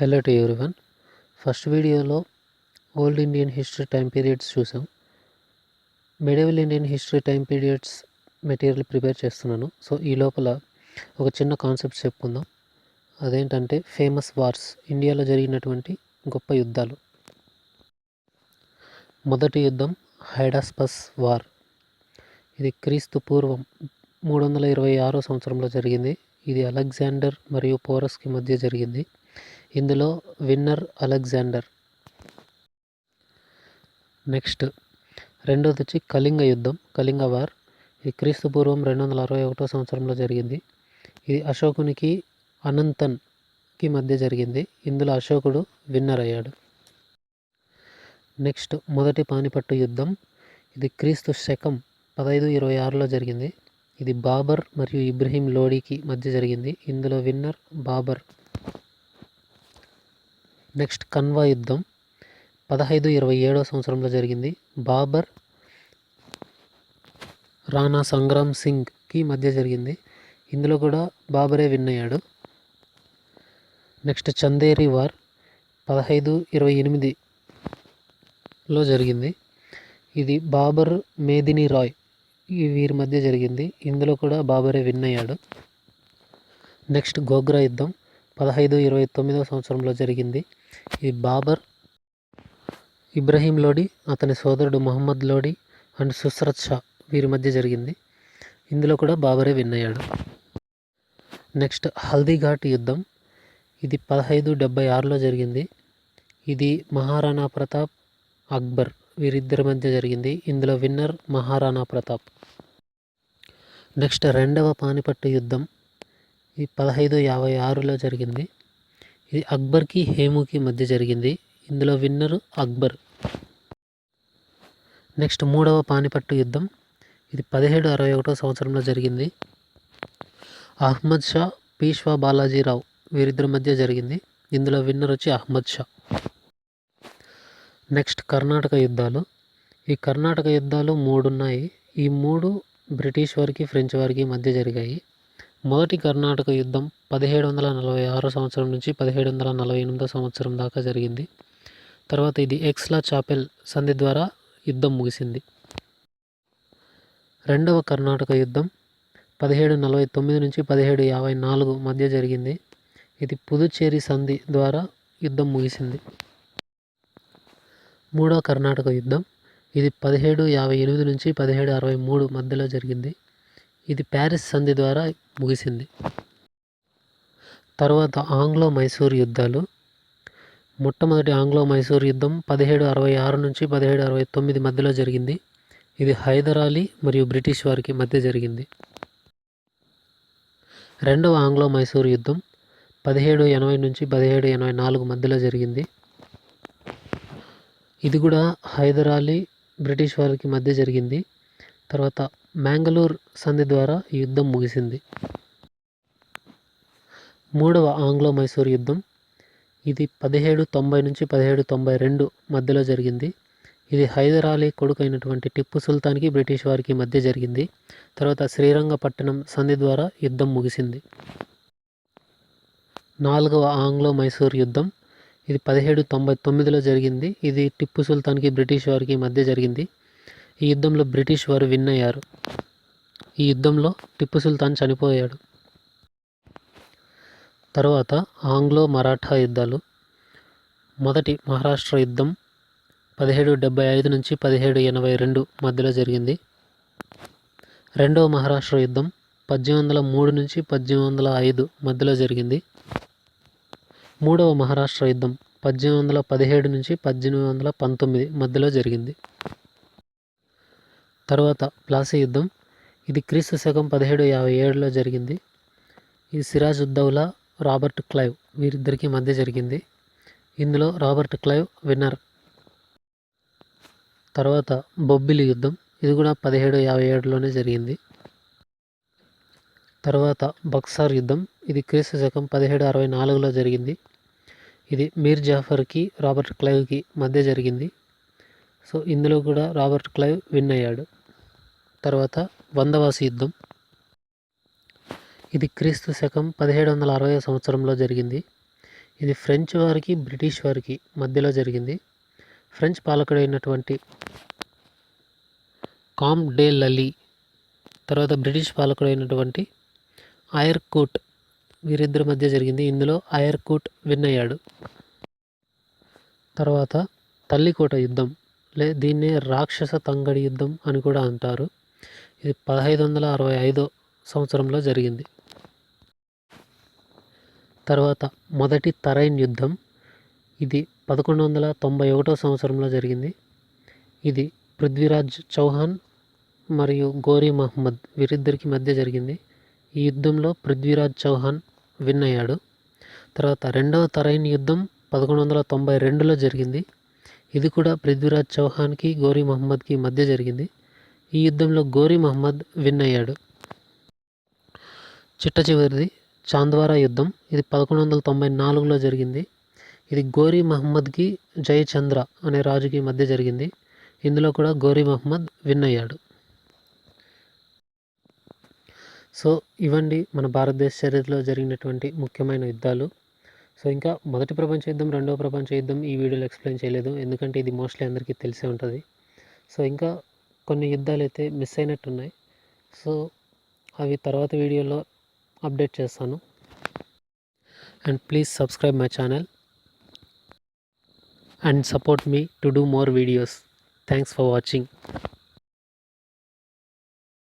Hello to everyone. First వీడియోలో old Indian history time periods చూసాం. Medieval Indian history time periods material prepare చేస్తున్నాను. So ఈ లోపల ఒక చిన్న కాన్సెప్ట్ చెప్పుకుందాం. అదేంటంటే ఫేమస్ వార్స్, ఇండియాలో జరిగినటువంటి గొప్ప యుద్ధాలు. మొదటి యుద్ధం హైడాస్పస్ వార్. ఇది క్రీస్తు పూర్వం 326 సంవత్సరంలో జరిగింది. ఇది అలెగ్జాండర్ మరియు పోరస్కి మధ్య జరిగింది. ఇందులో విన్నర్ అలెగ్జాండర్. నెక్స్ట్ రెండోది వచ్చి కళింగ యుద్ధం, కళింగ వార్. ఇది క్రీస్తు పూర్వం 261 సంవత్సరంలో జరిగింది. ఇది అశోకునికి అనంతన్కి మధ్య జరిగింది. ఇందులో అశోకుడు విన్నర్ అయ్యాడు. నెక్స్ట్ మొదటి పానిపట్టు యుద్ధం. ఇది క్రీస్తు శకం 1526లో జరిగింది. ఇది బాబర్ మరియు ఇబ్రహీం లోడీకి మధ్య జరిగింది. ఇందులో విన్నర్ బాబర్. నెక్స్ట్ కన్వా యుద్ధం 1527 సంవత్సరంలో జరిగింది. బాబర్ రాణా సంగ్రామ్ సింగ్కి మధ్య జరిగింది. ఇందులో కూడా బాబరే విన్ అయ్యాడు. నెక్స్ట్ చందేరి వార్ 1528లో జరిగింది. ఇది బాబర్, మేదిని రాయ్ వీరి మధ్య జరిగింది. ఇందులో కూడా బాబరే విన్ అయ్యాడు. నెక్స్ట్ గోగ్రా యుద్ధం 1529 సంవత్సరంలో జరిగింది. ఇది బాబర్, ఇబ్రహీం లోడి, అతని సోదరుడు మొహమ్మద్ లోడి అండ్ సుస్రత్ షా వీరి మధ్య జరిగింది. ఇందులో కూడా బాబరే విన్ అయ్యాడు. నెక్స్ట్ హల్దీఘాట్ యుద్ధం. ఇది 1576లో జరిగింది. ఇది మహారాణా ప్రతాప్, అక్బర్ వీరిద్దరి మధ్య జరిగింది. ఇందులో విన్నర్ మహారాణా ప్రతాప్. నెక్స్ట్ రెండవ పానిపట్టు యుద్ధం. ఇది 1556లో జరిగింది. ఇది అక్బర్కి హేముకి మధ్య జరిగింది. ఇందులో విన్నరు అక్బర్. నెక్స్ట్ మూడవ పానిపట్టు యుద్ధం. ఇది 1761 సంవత్సరంలో జరిగింది. అహ్మద్ షా, పీష్వా బాలాజీరావు వీరిద్దరి మధ్య జరిగింది. ఇందులో విన్నర్ వచ్చి అహ్మద్ షా. నెక్స్ట్ కర్ణాటక యుద్ధాలు. ఈ కర్ణాటక యుద్ధాలు 3 ఉన్నాయి. ఈ 3 బ్రిటిష్ వారికి, ఫ్రెంచ్ వారికి మధ్య జరిగాయి. మొదటి కర్ణాటక యుద్ధం 1746 సంవత్సరం నుంచి 1748 సంవత్సరం దాకా జరిగింది. తర్వాత ఇది ఎక్స్లా చాపెల్ సంధి ద్వారా యుద్ధం ముగిసింది. రెండవ కర్ణాటక యుద్ధం 1749 నుంచి 1754 మధ్య జరిగింది. ఇది పుదుచ్చేరి సంధి ద్వారా యుద్ధం ముగిసింది. మూడవ కర్ణాటక యుద్ధం. ఇది 1758 నుంచి 1763 మధ్యలో జరిగింది. ఇది ప్యారిస్ సంధి ద్వారా ముగిసింది. తర్వాత ఆంగ్లో మైసూర్ యుద్ధాలు. మొట్టమొదటి ఆంగ్లో మైసూర్ యుద్ధం 1766 నుంచి 1769 మధ్యలో జరిగింది. ఇది హైదర్ అలీ మరియు బ్రిటిష్ వారికి మధ్య జరిగింది. రెండవ ఆంగ్లో మైసూర్ యుద్ధం 1780 నుంచి 1784 మధ్యలో జరిగింది. ఇది కూడా హైదర్ అలీ, బ్రిటిష్ వారికి మధ్య జరిగింది. తర్వాత మ్యాంగళూర్ సంధి ద్వారా ఈ యుద్ధం ముగిసింది. మూడవ ఆంగ్లో మైసూర్ యుద్ధం. ఇది 1790 నుంచి 1792 మధ్యలో జరిగింది. ఇది హైదర్ అలీ కొడుకు అయినటువంటి టిప్పు సుల్తాన్కి బ్రిటిష్ వారికి మధ్య జరిగింది. తర్వాత శ్రీరంగపట్టణం సంధి ద్వారా యుద్ధం ముగిసింది. నాలుగవ ఆంగ్లో మైసూర్ యుద్ధం. ఇది 1799లో జరిగింది. ఇది టిప్పు సుల్తాన్కి బ్రిటిష్ వారికి మధ్య జరిగింది. ఈ యుద్ధంలో బ్రిటిష్ వారు విన్ అయ్యారు. ఈ యుద్ధంలో టిప్పు సుల్తాన్ చనిపోయాడు. తర్వాత ఆంగ్లో మరాఠా యుద్ధాలు. మొదటి మహారాష్ట్ర యుద్ధం 1775 నుంచి 1782 మధ్యలో జరిగింది. రెండవ మహారాష్ట్ర యుద్ధం 1803 నుంచి 1805 మధ్యలో జరిగింది. మూడవ మహారాష్ట్ర యుద్ధం 1817 నుంచి 1819 మధ్యలో జరిగింది. తర్వాత ప్లాసీ యుద్ధం. ఇది క్రీస్తు శకం 1757లో జరిగింది. ఇది సిరాజ్ ఉద్దౌలా, రాబర్ట్ క్లైవ్ వీరిద్దరికి మధ్య జరిగింది. ఇందులో రాబర్ట్ క్లైవ్ విన్నర్. తర్వాత బొబ్బిలి యుద్ధం. ఇది కూడా 1757లోనే జరిగింది. తర్వాత బక్సార్ యుద్ధం. ఇది క్రీస్తు శకం 1764లో జరిగింది. ఇది మీర్ జాఫర్కి, రాబర్ట్ క్లైవ్కి మధ్య జరిగింది. సో ఇందులో కూడా రాబర్ట్ క్లైవ్ విన్ అయ్యాడు. తర్వాత వందవాసి యుద్ధం. ఇది క్రీస్తు శకం 1760 సంవత్సరంలో జరిగింది. ఇది ఫ్రెంచ్ వారికి బ్రిటిష్ వారికి మధ్యలో జరిగింది. ఫ్రెంచ్ పాలకుడైనటువంటి కామ్ డే లలీ తర్వాత బ్రిటిష్ పాలకుడైనటువంటి ఆయర్కూట్ వీరిద్దరి మధ్య జరిగింది. ఇందులో ఆయర్కూట్ విన్ అయ్యాడు. తర్వాత తల్లికోట యుద్ధం దీన్నే రాక్షస తంగడి యుద్ధం అని కూడా అంటారు. ఇది 1565 సంవత్సరంలో జరిగింది. తర్వాత మొదటి తరైన్ యుద్ధం ఇది 1191 సంవత్సరంలో జరిగింది. ఇది పృథ్వీరాజ్ చౌహాన్ మరియు గోరీ మహమ్మద్ వీరిద్దరికి మధ్య జరిగింది. ఈ యుద్ధంలో పృథ్వీరాజ్ చౌహాన్ విన్ అయ్యాడు. తర్వాత రెండవ తరైన్ యుద్ధం 1192లో జరిగింది. ఇది కూడా పృథ్వీరాజ్ చౌహాన్కి గోరీ మహమ్మద్కి మధ్య జరిగింది. ఈ యుద్ధంలో గోరీ మహమ్మద్ విన్ అయ్యాడు. చిట్ట చివరిది చాంద్వారా యుద్ధం. ఇది 1194లో జరిగింది. ఇది గోరీ మహమ్మద్కి జయచంద్ర అనే రాజుకి మధ్య జరిగింది. ఇందులో కూడా గోరీ మహమ్మద్ విన్ అయ్యాడు. సో ఇవండి మన భారతదేశ చరిత్రలో జరిగినటువంటి ముఖ్యమైన యుద్ధాలు. సో ఇంకా మొదటి ప్రపంచ యుద్ధం, రెండవ ప్రపంచ యుద్ధం ఈ వీడియోలో ఎక్స్ప్లెయిన్ చేయలేదు, ఎందుకంటే ఇది మోస్ట్లీ అందరికీ తెలిసే ఉంటుంది. సో ఇంకా కొన్ని యుద్ధాలు అయితే మిస్ అయినట్టున్నాయి. సో అవి తర్వాత వీడియోలో అప్డేట్ చేస్తాను. And please subscribe my channel and support me to do more videos. Thanks for watching.